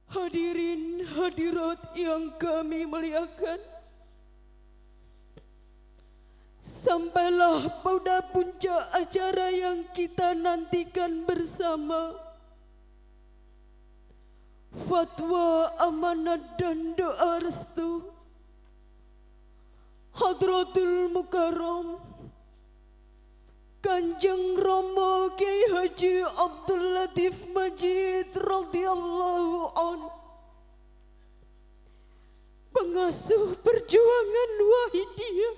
Hadirin hadirat yang kami muliakan, sampailah pada puncak acara yang kita nantikan bersama. Fatwa amanat dan doa restu Hadratul Mukarram Kanjeng Rama Kiai Haji Abdul Latif Majid radhiyallahu an, pengasuh perjuangan Wahidiyah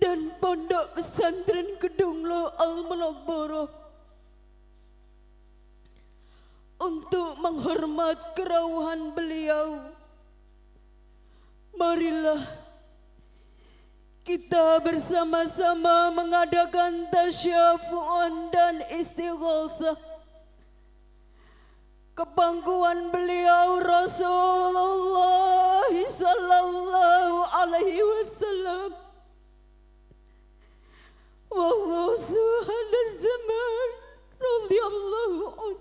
dan Pondok Pesantren Kedunglo Al-Munawwarah, untuk menghormat kerawuhan beliau. Marilah kita bersama-sama mengadakan tasyafu'an dan istighatsah kepangkuan beliau Rasulullah sallallahu alaihi wasallam wa huwa zaman radhiyallahu anhu,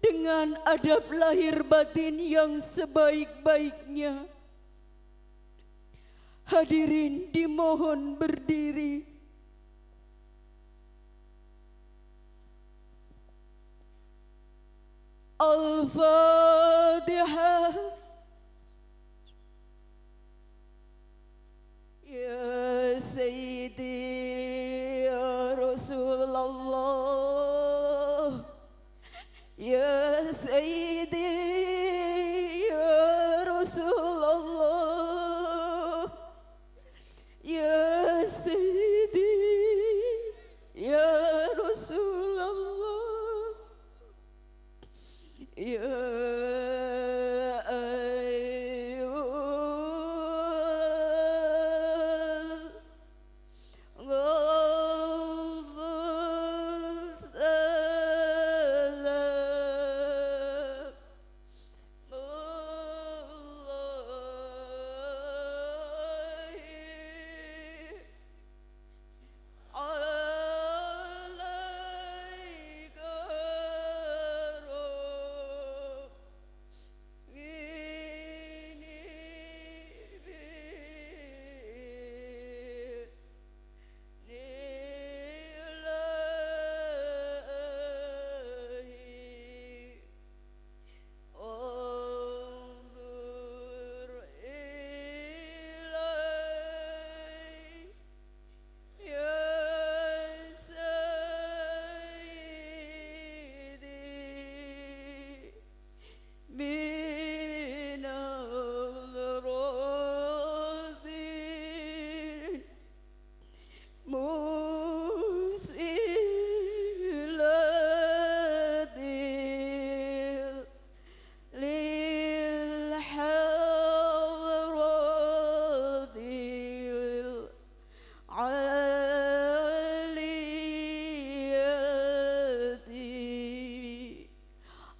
dengan adab lahir batin yang sebaik-baiknya. Hadirin dimohon berdiri. Al-Fatihah. Ya Sayyidi ya Rasulullah, ya Sayyidi ya Rasulullah, ya Sayyidi ya Rasulullah, ya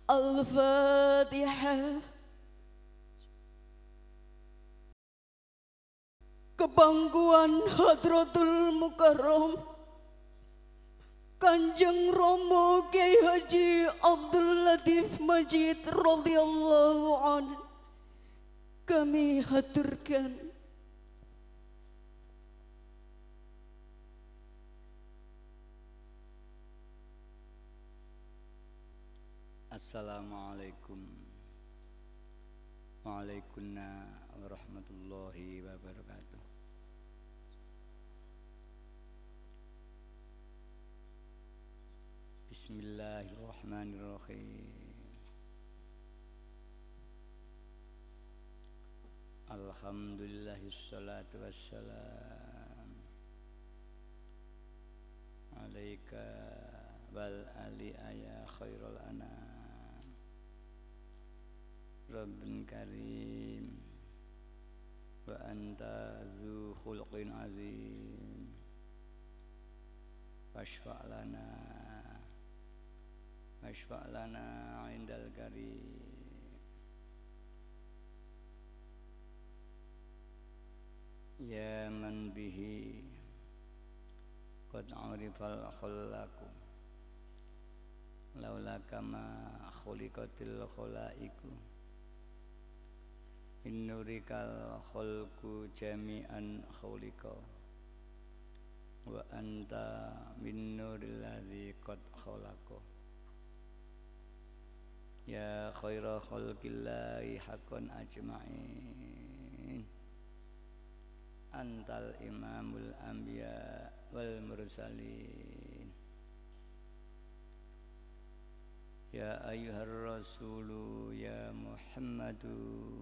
Al-Fatihah. Kepangkuan Hadratul Mukarram Kanjeng Rama Kiai Haji Abdul Latif Majid radhiyallahu an, kami haturkan. Assalamualaikum waalaikumsalam warahmatullahi wabarakatuh. Bismillahirrahmanirrahim. Alhamdulillahis wassalam alaika wal ali ya khairul anam. Rabbun karim wa anta zu khuluqin azim, washfa' lana indal karim. Ya man bihi qad arifal khallaqu law haula kama khuliqatil khalaiqu min nurikal khalqu jami'an khuliqa wa anta min nuril ladzi qad khalaqa ya khaira khalqillahi haqqan ajma'in antal imamul anbiya wal mursalin ya ayyuhar rasulu ya Muhammadu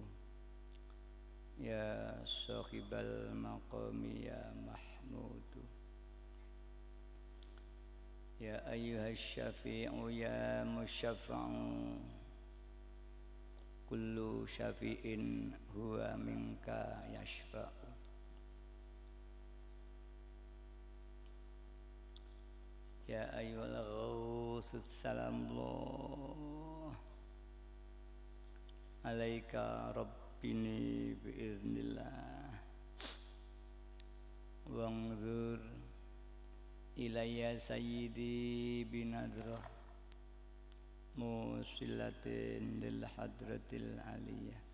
ya sahibal maqami ya mahmudu ya ayyuhas syafi'u ya musyaffa'u kullu syafi'in huwa minka yashfa'u ya ayyuhal ghawthus salamullah alaika rabbini biiznillah wanzur ilayya sayyidi binadrah musilatin lil hadratil aliyah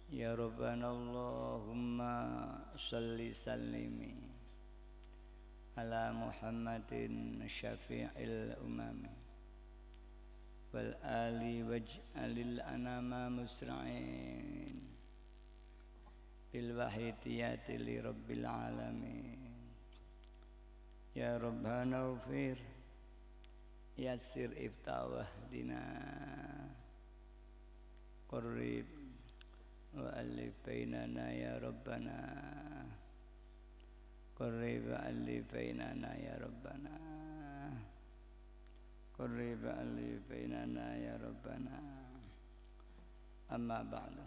ya rabbana allahumma salli sallimi ala muhammadin syafi'il umami wal ali waj'alil anama musra'in bil wahidiyati li rabbil alamin ya rabbana ufir yassir iftawah dina qarrib wa alif bainana ya rabbana qarrib wa alif bainana ya rabbana qarrib wa alif bainana ya rabbana amma ba'du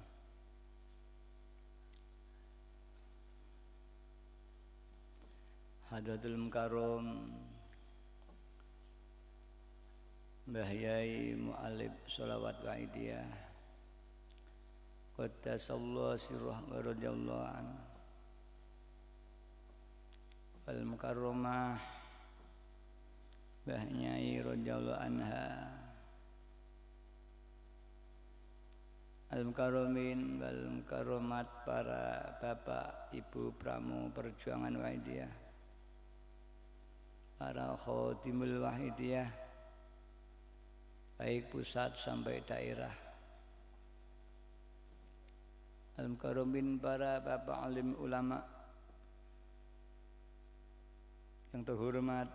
Hadratul Mukarram Mbah Yai Mu'alib Sholawat Wa'idiyah Qaddasallahu sirrah wa radiyallahu anhu Wal Mukarramah Mbah Nyai radiyallahu anha Al-Mukarramin wal Mukarramat para bapak ibu pramu perjuangan Wa'idiyah para khotimul Wahidiyah baik pusat sampai daerah Al-Mukarramin para bapak alim ulama yang terhormat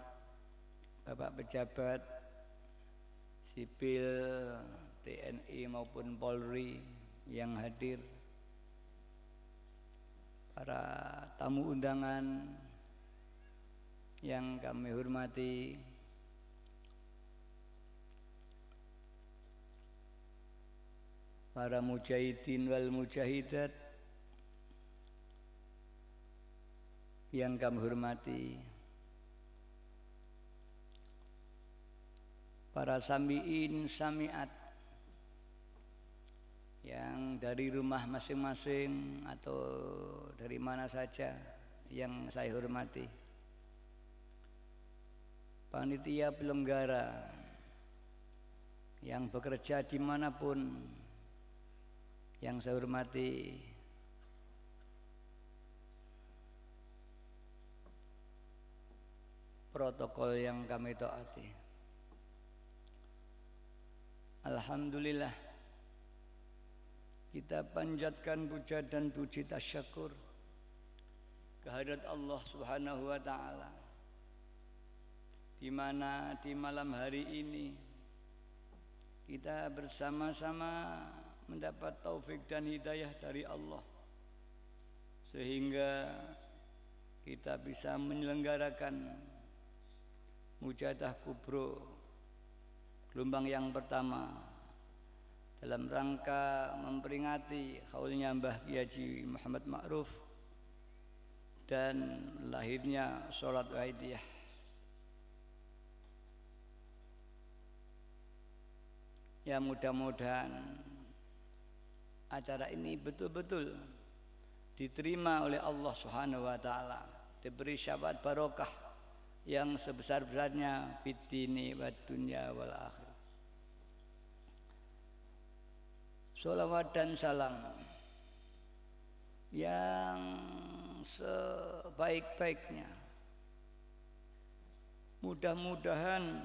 bapak pejabat sipil TNI maupun Polri yang hadir para tamu undangan yang kami hormati para mujahidin wal mujahidat yang kami hormati para sami'in sami'at yang dari rumah masing-masing atau dari mana saja yang saya hormati panitia penyelenggara yang bekerja dimanapun yang saya hormati protokol yang kami taati alhamdulillah kita panjatkan puja dan puji tasyakur kehadirat Allah Subhanahu wa taala di mana di malam hari ini kita bersama-sama mendapat taufik dan hidayah dari Allah sehingga kita bisa menyelenggarakan mujahadah kubro gelombang yang pertama dalam rangka memperingati haulnya Mbah Kiai Haji Muhammad Ma'ruf dan lahirnya sholat Wa'idiyah. Ya mudah-mudahan acara ini betul-betul diterima oleh Allah Subhanahu wa taala, diberi syafaat barokah yang sebesar-besarnya fitini wa dunya wal akhir. Sholawat dan salam yang sebaik-baiknya mudah-mudahan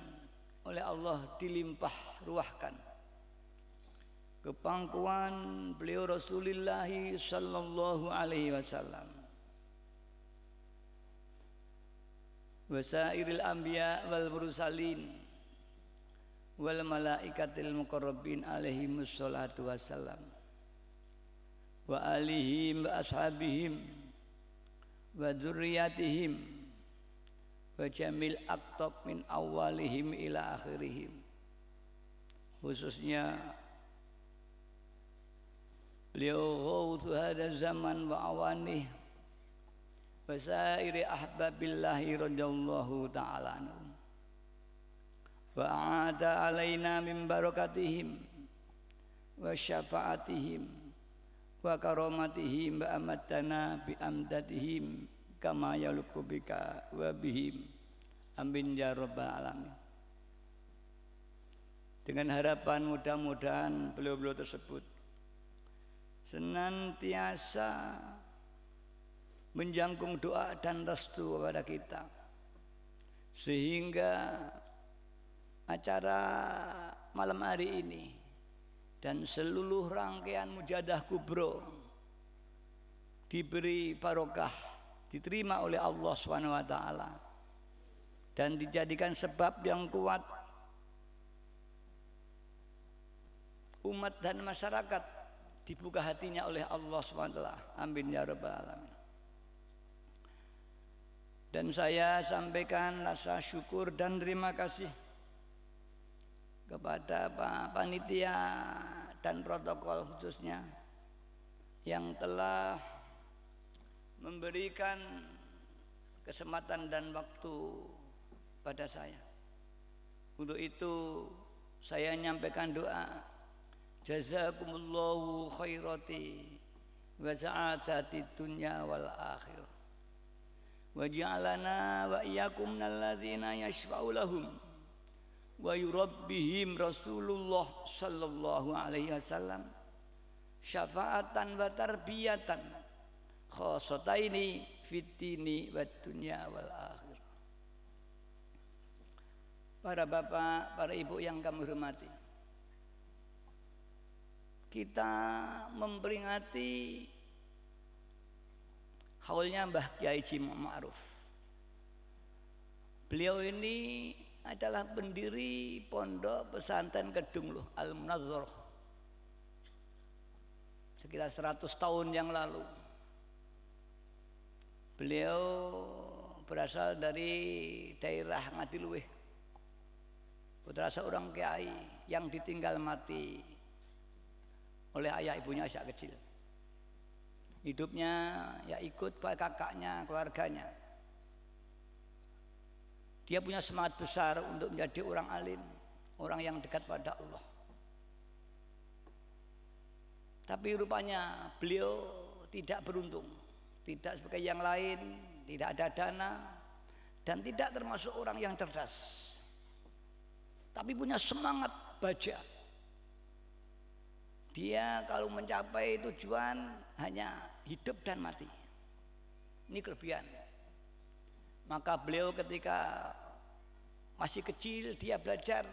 oleh Allah dilimpah ruahkan ke pangkuan beliau Rasulullah sallallahu alaihi wasallam, wasairil anbiya wal mursalin wal malaikatil muqarrabin alaihi wassalatu wassalam, wa alihim wa ashabihim wa dzurriyyatihim wa jamil aqtab min awalihim ila akhirihim, khususnya beliau ghawthu hadha zaman wa awanih wa sairi ahbabillahi radhiyallahu ta'ala anhum wa a'ada alaina min barakatihim wa syafaatihim wa karamatihim wa amatana bi amdatihim kama yaluqu bika wa bihim amin ya rabbal alamin. Dengan harapan mudah-mudahan beliau-beliau tersebut senantiasa menjangkung doa dan restu kepada kita, sehingga acara malam hari ini dan seluruh rangkaian mujadah kubro diberi barokah, diterima oleh Allah SWT dan dijadikan sebab yang kuat umat dan masyarakat dibuka hatinya oleh Allah SWT. Amin ya rabbal alamin. Dan saya sampaikan rasa syukur dan terima kasih kepada Pak Panitia dan protokol khususnya yang telah memberikan kesempatan dan waktu pada saya. Untuk itu saya menyampaikan doa, jazakumullahu khairati wa sa'adati dunya wal akhir wa ja'alana wa iyyakum minalladzina yashfa'u lahum wa yurabbihim Rasulullah sallallahu alaihi wasallam syafa'atan wa tarbiyatan khosataini fitini wa dunya wal akhir. Para bapak, para ibu yang kami hormati, kita memperingati haulnya Mbah Kiai Haji Ma'ruf. Beliau ini adalah pendiri pondok pesantren Kedungluh Al-Munazzarah sekitar 100 tahun yang lalu. Beliau berasal dari daerah Ngadiluwih, putra seorang kiai yang ditinggal mati oleh ayah ibunya sejak kecil. Hidupnya ya ikut kakaknya, keluarganya. Dia punya semangat besar untuk menjadi orang alim, orang yang dekat pada Allah. Tapi rupanya beliau tidak beruntung, tidak sebagai yang lain, tidak ada dana, dan tidak termasuk orang yang cerdas. Tapi punya semangat baja. Dia kalau mencapai tujuan hanya hidup dan mati. Ini kelebihan. Maka beliau ketika masih kecil dia belajar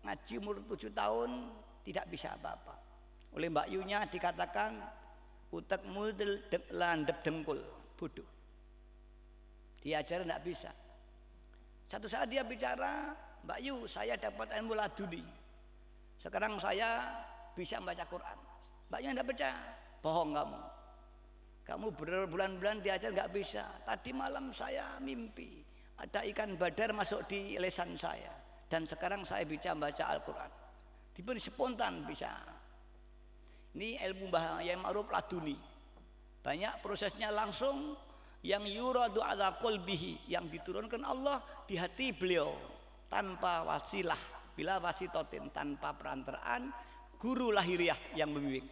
ngaji umur 7 tahun tidak bisa apa-apa. Oleh Mbak Yunya dikatakan utekmu landep dengkul, bodoh. Diajar tidak bisa. Satu saat dia bicara, Mbak Yu, saya dapat ilmu laduni. Sekarang saya bisa membaca Quran. Mbak Yu tidak percaya, bohong kamu. Kamu berbulan-bulan diajar nggak bisa. Tadi malam saya mimpi ada ikan badar masuk di lesan saya dan sekarang saya bisa membaca Al-Quran. Diberi spontan bisa. Ini ilmu Mbah Kiai Ma'ruf laduni. Banyak prosesnya langsung yang yuradu ala qalbihi, yang diturunkan Allah di hati beliau tanpa wasilah, bila wasitotin, tanpa perantaraan guru lahiriah yang membimbing.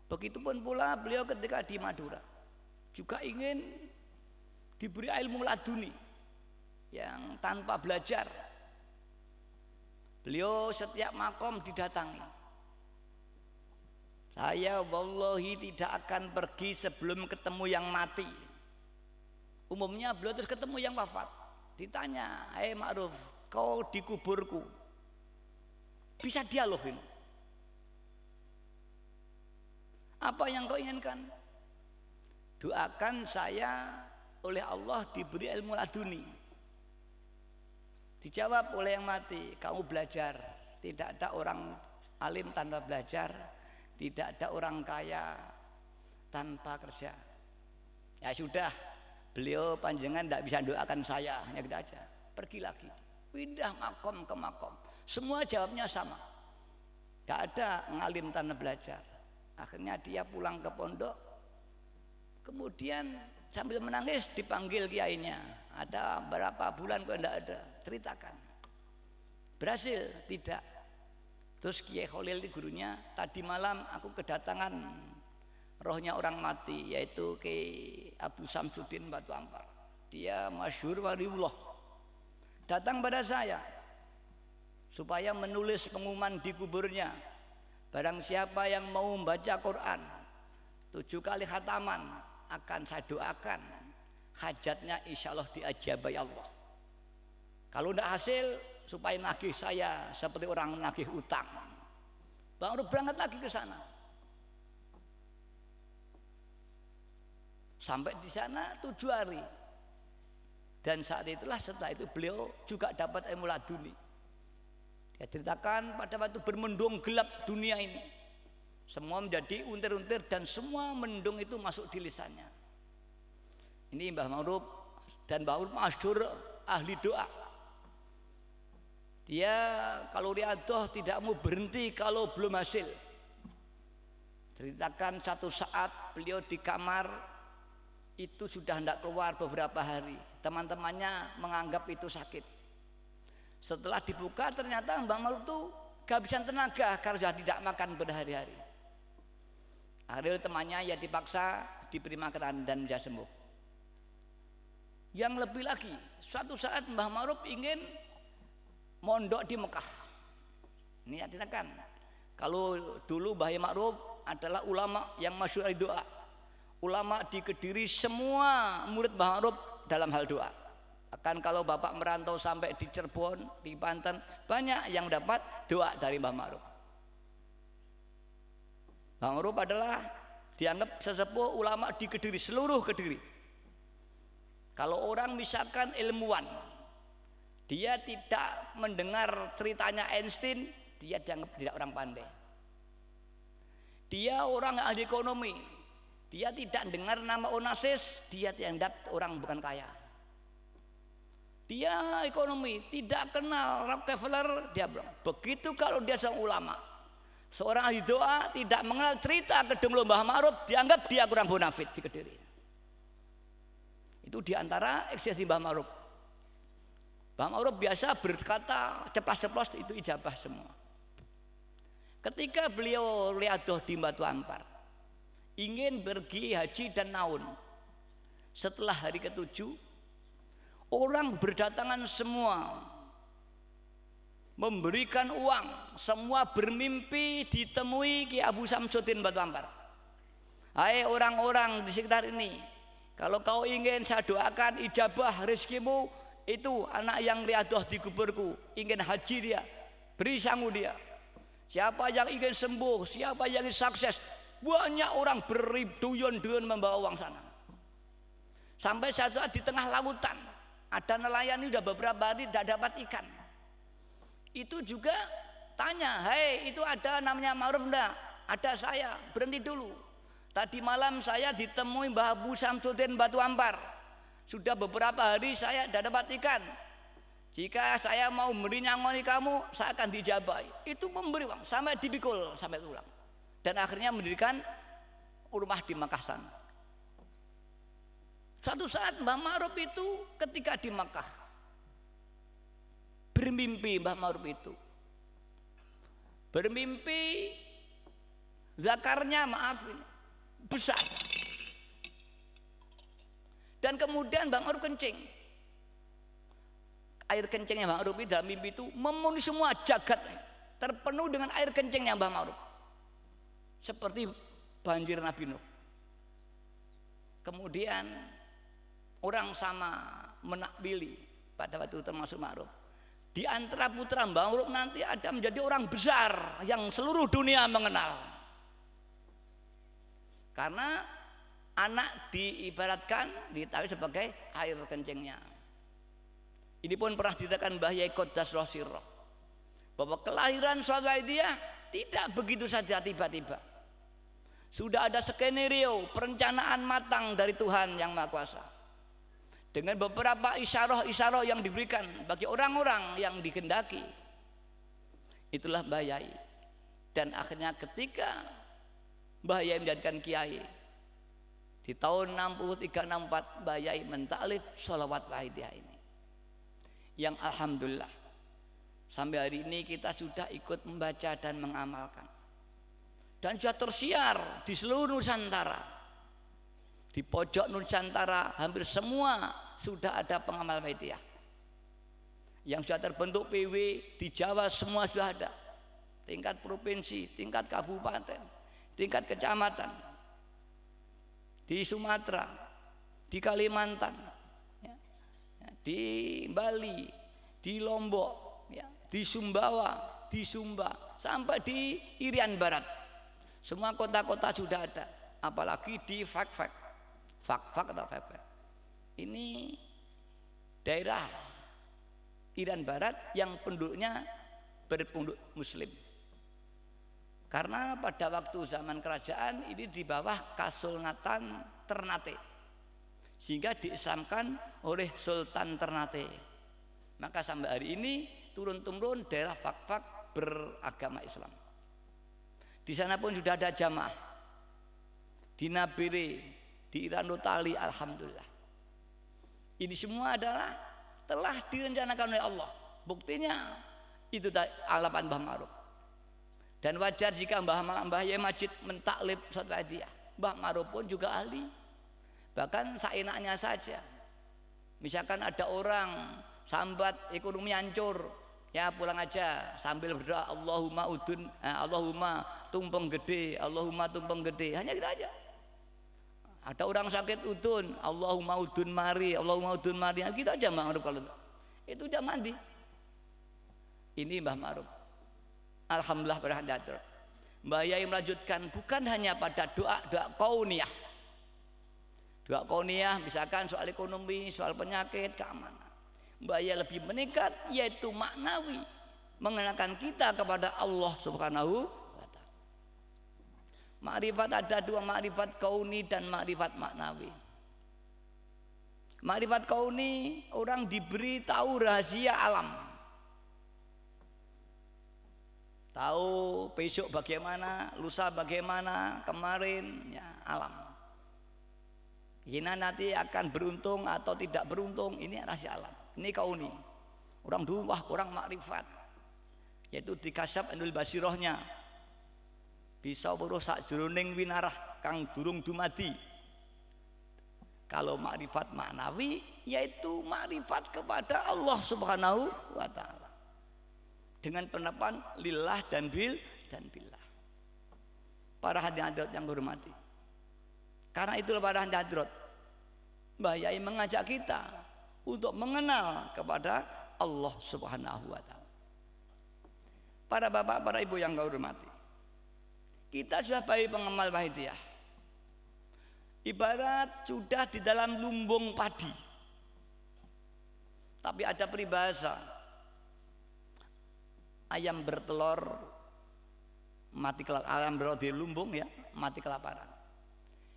Begitupun pula beliau ketika di Madura juga ingin diberi ilmu laduni, yang tanpa belajar. Beliau setiap makom didatangi. Saya wallahi tidak akan pergi sebelum ketemu yang mati. Umumnya beliau terus ketemu yang wafat. Ditanya, "Hei Ma'ruf, kau di kuburku." Bisa dialog ini. Apa yang kau inginkan? Doakan saya oleh Allah diberi ilmu laduni. Dijawab oleh yang mati, kamu belajar. Tidak ada orang alim tanpa belajar, tidak ada orang kaya tanpa kerja. Ya sudah, beliau panjenengan tidak bisa doakan saya, hanya gitu aja. Pergi lagi, pindah makom ke makom. Semua jawabnya sama. Tidak ada ngalim tanpa belajar. Akhirnya dia pulang ke pondok. Kemudian sambil menangis dipanggil kiainya. Ada berapa bulan kok tidak ada? Ceritakan. Berhasil? Tidak. Terus Kiai Khalil di gurunya, tadi malam aku kedatangan rohnya orang mati, yaitu Kiai Abu Samsuddin Batu Ampar. Dia masyhur waliullah. Datang pada saya supaya menulis pengumuman di kuburnya, barang siapa yang mau membaca Quran 7 kali khataman akan saya doakan hajatnya insya Allah diajabai Allah. Kalau tidak hasil supaya nagih saya seperti orang nagih utang. Baru berangkat lagi ke sana. Sampai di sana 7 hari. Dan saat itulah setelah itu beliau juga dapat ilmu laduni. Dia ceritakan pada waktu bermendung gelap dunia ini, semua menjadi untir-untir dan semua mendung itu masuk di lisannya. Ini Mbah Ma'ruf, dan Mbah Ma'ruf masyhur ahli doa. Dia kalau riadoh tidak mau berhenti kalau belum hasil. Ceritakan satu saat beliau di kamar itu sudah tidak keluar beberapa hari. Teman-temannya menganggap itu sakit. Setelah dibuka ternyata Mbah Ma'ruf itu kehabisan tenaga karena sudah tidak makan berhari-hari. Akhirnya temannya ya dipaksa diberi makanan dan dia sembuh. Yang lebih lagi, suatu saat Mbah Ma'ruf ingin mondok di Mekah. Ini artinya kalau dulu Mbah Ma'ruf adalah ulama yang masyhur doa. Ulama di Kediri semua murid Mbah Ma'ruf dalam hal doa. Bahkan kalau bapak merantau sampai di Cirebon, di Banten, banyak yang dapat doa dari Mbah Ma'ruf. Mbah Ma'ruf adalah dianggap sesepuh ulama di Kediri, seluruh Kediri. Kalau orang misalkan ilmuwan, dia tidak mendengar ceritanya Einstein, dia dianggap tidak orang pandai. Dia orang ahli ekonomi, dia tidak dengar nama Onassis, dia dianggap orang bukan kaya. Dia ekonomi, tidak kenal Rockefeller, dia bilang. Begitu kalau dia seorang ulama, seorang ahli doa, tidak mengenal cerita Kedung Mbah Ma'ruf, dianggap dia kurang bonafit di Kediri. Itu diantara eksesi Mbah Ma'ruf. Mbah Ma'ruf biasa berkata ceplas-ceplos itu ijabah semua. Ketika beliau riadoh di Batu Ampar, ingin pergi haji dan naun, setelah hari ke-7 orang berdatangan semua memberikan uang, semua bermimpi ditemui Ki Abu Samsuddin Batu Ampar. Hai orang-orang di sekitar ini, kalau kau ingin saya doakan ijabah rezekimu, itu anak yang riadoh di kuburku, ingin haji dia, beri sangu dia. Siapa yang ingin sembuh, siapa yang ingin sukses, banyak orang berduyun-duyun membawa uang sana. Sampai satu saat di tengah lautan ada nelayan ini sudah beberapa hari tidak dapat ikan. Itu juga tanya, hei itu ada namanya Ma'ruf enggak? Ada saya, berhenti dulu. Tadi malam saya ditemui Mbah Abu Samsuddin Batu Ampar. Sudah beberapa hari saya tidak dapat ikan. Jika saya mau memberi nyangoni kamu, saya akan dijabai. Itu memberi uang sampai dipikul sampai tulang. Dan akhirnya mendirikan rumah di Makkah sana. Suatu saat Mbah Ma'ruf itu ketika di Makkah bermimpi, Mbah Ma'ruf itu bermimpi zakarnya besar. Dan kemudian Mbah Ma'ruf kencing. air kencingnya Mbah Ma'ruf dalam mimpi itu memenuhi semua jagat, terpenuh dengan air kencingnya Mbah Ma'ruf seperti banjir Nabi Nuh. Kemudian orang sama menakbili pada waktu itu termasuk Ma'ruf, di antara putra Mbah Ma'ruf nanti ada menjadi orang besar yang seluruh dunia mengenal, karena anak diibaratkan ditaruh sebagai air kencingnya. Ini pun pernah ditekan Mbah Yai Qoddas Sirroh bahwa kelahiran Sawaidiyah tidak begitu saja tiba-tiba. Sudah ada skenario, perencanaan matang dari Tuhan Yang Maha Kuasa, dengan beberapa isyarah-isyarah yang diberikan bagi orang-orang yang dikehendaki. Itulah Mbah Yai. Dan akhirnya ketika Mbah Yai menjadikan kiai di tahun 63-64, Mbah Yai mentaklif sholawat Wahidiyah ini, yang alhamdulillah sampai hari ini kita sudah ikut membaca dan mengamalkan, dan sudah tersiar di seluruh Nusantara. Di pojok Nusantara hampir semua sudah ada pengamal Wahidiyah. Yang sudah terbentuk PW di Jawa semua sudah ada, tingkat provinsi, tingkat kabupaten, tingkat kecamatan, di Sumatera, di Kalimantan, di Bali, di Lombok, di Sumbawa, di Sumba, sampai di Irian Barat. Semua kota-kota sudah ada, apalagi di Fak-Fak atau Fak-Fak. Ini daerah Irian Barat yang penduduknya berpenduduk Muslim. Karena pada waktu zaman kerajaan ini di bawah Kasultan Ternate, sehingga diislamkan oleh Sultan Ternate. Maka sampai hari ini turun-temurun daerah Fak-Fak beragama Islam. Di sana pun sudah ada jamaah. Di Nabire, di Iranotali, alhamdulillah. Ini semua adalah telah direncanakan oleh Allah. Buktinya itu alapan Mbah Ma'ruf. Dan wajar jika Mbah Yai Majid mentaklif suatu hadiah. Mbah Ma'ruf pun juga ahli. Bahkan seenaknya saja. Misalkan ada orang sambat ekonomi hancur, ya pulang aja sambil berdoa Allahumma tumpeng gede, Allahumma tumpeng gede. Hanya gitu aja. Ada orang sakit udun, Allahumma udun mari, Allahumma udun mari. Gitu aja Mbah Ma'ruf kalau itu udah mandi. Ini Mbah Ma'ruf. Alhamdulillah berhadir. Mbah Yai melanjutkan bukan hanya pada doa kauniyah. Doa kauniyah misalkan soal ekonomi, soal penyakit, keamanan. Mbah Yai lebih meningkat yaitu maknawi, mengenalkan kita kepada Allah Subhanahu wa taala. Makrifat ada dua, makrifat kauni dan makrifat maknawi. Makrifat kauni orang diberi tahu rahasia alam. Tahu besok bagaimana, lusa bagaimana, kemarin ya alam. Ini nanti akan beruntung atau tidak beruntung, ini rahasia alam. Ini kauni. Orang dulu wah kurang makrifat. Yaitu dikasab Anul Basirohnya. Bisa weruh sakjroning winarah kang durung dumadi. Kalau makrifat maknawi yaitu makrifat kepada Allah Subhanahu wa taala. Dengan penerapan lillah dan billah. Para hadirat yang hormati. Karena itulah para hadirat, Mbah Yai mengajak kita untuk mengenal kepada Allah Subhanahu wa taala. Para bapak, para ibu yang kau hormati, kita sudah baik pengamal Wahidiyah. Ibarat sudah di dalam lumbung padi. Tapi ada peribahasa, ayam bertelur mati kelaparan, ayam bertelur di lumbung ya mati kelaparan.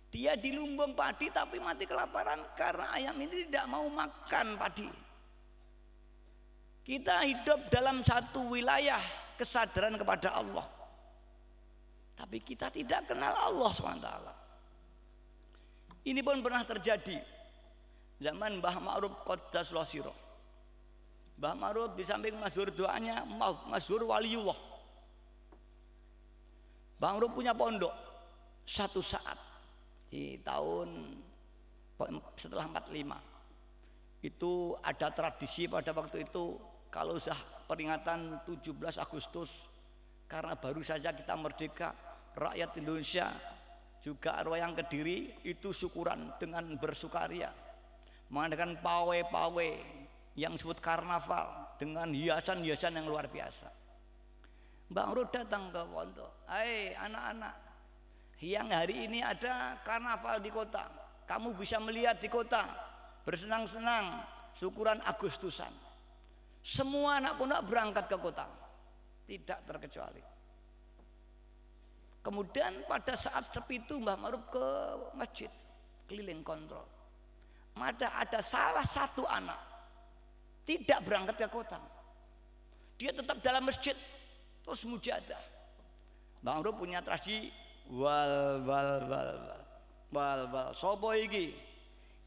Dia di lumbung padi tapi mati kelaparan karena ayam ini tidak mau makan padi. Kita hidup dalam satu wilayah kesadaran kepada Allah, tapi kita tidak kenal Allah SWT. Ini pun pernah terjadi zaman Mbah Ma'ruf Qoddas Sirroh. Mbah Ma'ruf di samping masyhur doanya, masyhur waliullah. Mbah Ma'ruf punya pondok. Satu saat di tahun setelah 45 Itu ada tradisi pada waktu itu kalau sudah peringatan 17 Agustus karena baru saja kita merdeka, rakyat Indonesia juga Wayang Kediri itu syukuran dengan bersukaria, mengadakan pawai-pawai yang disebut karnaval dengan hiasan-hiasan yang luar biasa. Mbak Rud datang ke pondok, "Hai anak-anak, yang hari ini ada karnaval di kota, kamu bisa melihat di kota, bersenang-senang, syukuran Agustusan." Semua anak pondok berangkat ke kota, tidak terkecuali. Kemudian pada saat sepi itu Mbah Ma'ruf ke masjid, keliling kontrol. Ada salah satu anak tidak berangkat ke kota, dia tetap dalam masjid terus mujadah. Mbah Ma'ruf punya tradisi wal sopo iki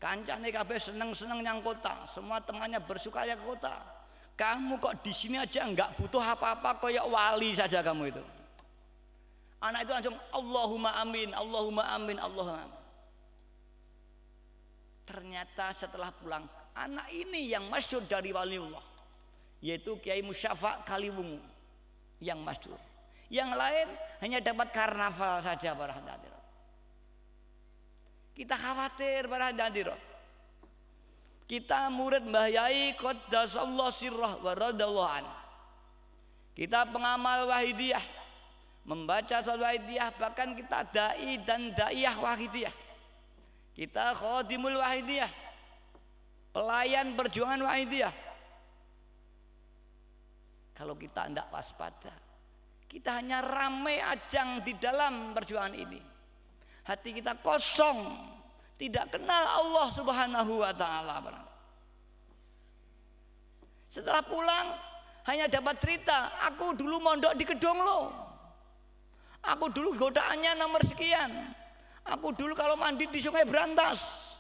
kancane kabeh seneng-seneng yang kota, semua temannya bersukaria ke kota. Kamu kok di sini aja nggak butuh apa-apa, kayak wali saja kamu itu. Anak itu langsung Allahumma amin, Allahumma amin, Allahumma amin. Ternyata setelah pulang, anak ini yang masyhur dari waliullah, yaitu Kiai Musyafa Kaliwungu yang masyhur. Yang lain hanya dapat karnaval saja para hadirin. Kita khawatir para hadirin. Kita murid Mbah Yai Qaddasallahu sirrah wa radallahu an. Kita pengamal Wahidiyah, membaca salat Wahidiyah, bahkan kita dai dan daiyah Wahidiyah. Kita khadimul Wahidiyah, pelayan perjuangan Wahidiyah. Kalau kita tidak waspada, kita hanya ramai ajang di dalam perjuangan ini. Hati kita kosong, tidak kenal Allah Subhanahu wa ta'ala. Setelah pulang hanya dapat cerita, aku dulu mondok di Gedong loh, aku dulu godaannya nomor sekian, aku dulu kalau mandi di Sungai Berantas.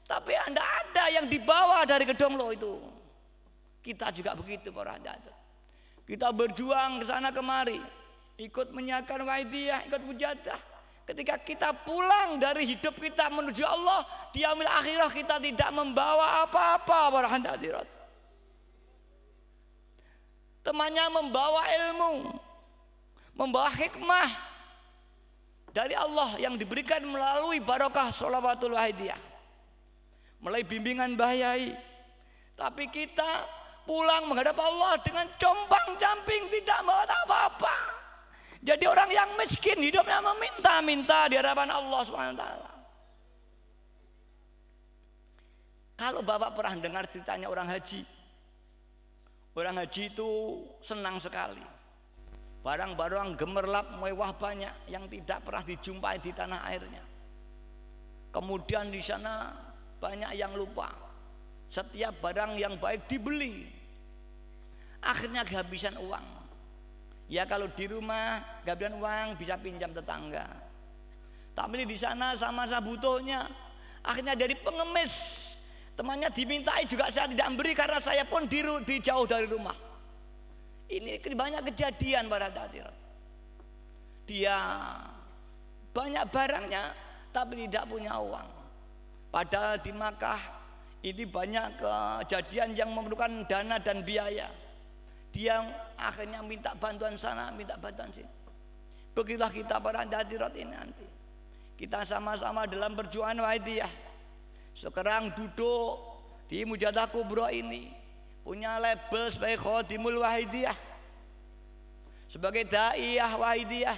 Tapi anda ada yang dibawa dari Gedong loh itu. Kita juga begitu para hadirin. Kita berjuang ke sana kemari, ikut menyiarkan Wahidiyah, ikut mujadah. Ketika kita pulang dari hidup kita menuju Allah, di yaumil akhirah kita tidak membawa apa-apa para hadirin. Temannya membawa ilmu, membawa hikmah dari Allah yang diberikan melalui barokah sholawatul Wahidiyah, melalui bimbingan Mbah Yai. Tapi kita pulang menghadap Allah dengan compang-camping, tidak membawa apa-apa. Jadi orang yang miskin hidupnya meminta-minta di hadapan Allah SWT. Kalau Bapak pernah dengar ceritanya orang haji, orang haji itu senang sekali. Barang-barang gemerlap mewah banyak yang tidak pernah dijumpai di tanah airnya. Kemudian di sana banyak yang lupa. Setiap barang yang baik dibeli, akhirnya kehabisan uang. Ya kalau di rumah kehabisan uang bisa pinjam tetangga. Tapi di sana sama-sama butuhnya, akhirnya jadi pengemis. Temannya dimintai juga saya tidak memberi karena saya pun jauh dari rumah. Ini banyak kejadian para hadirin. Dia banyak barangnya tapi tidak punya uang. Padahal di Makkah ini banyak kejadian yang memerlukan dana dan biaya. Dia akhirnya minta bantuan sana, minta bantuan sini. Begitulah kita para hadirat ini nanti. Kita sama-sama dalam perjuangan Wahidiyah. Sekarang duduk di Mujadah Kubro ini, punya label sebagai Khadimul Wahidiyah, sebagai Daiyah Wahidiyah,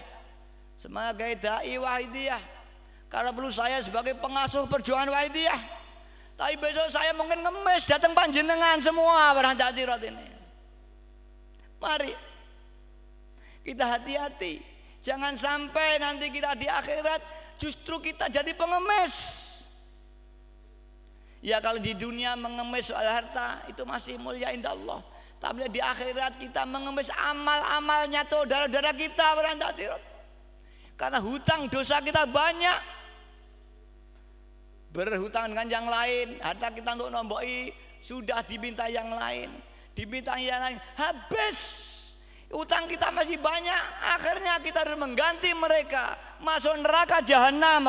sebagai Dai Wahidiyah. Kalau perlu saya sebagai pengasuh perjuangan Wahidiyah. Tapi besok saya mungkin ngemis datang panjenengan semua para hadirat ini. Mari kita hati-hati, jangan sampai nanti kita di akhirat justru kita jadi pengemis. Ya kalau di dunia mengemis soal harta itu masih mulia indah Allah, tapi di akhirat kita mengemis amal-amalnya saudara-saudara kita berangkat. Karena hutang dosa kita banyak, berhutang dengan yang lain, harta kita untuk nomboi sudah diminta yang lain. Diminta yang lain habis, utang kita masih banyak, akhirnya kita harus mengganti mereka masuk neraka jahanam.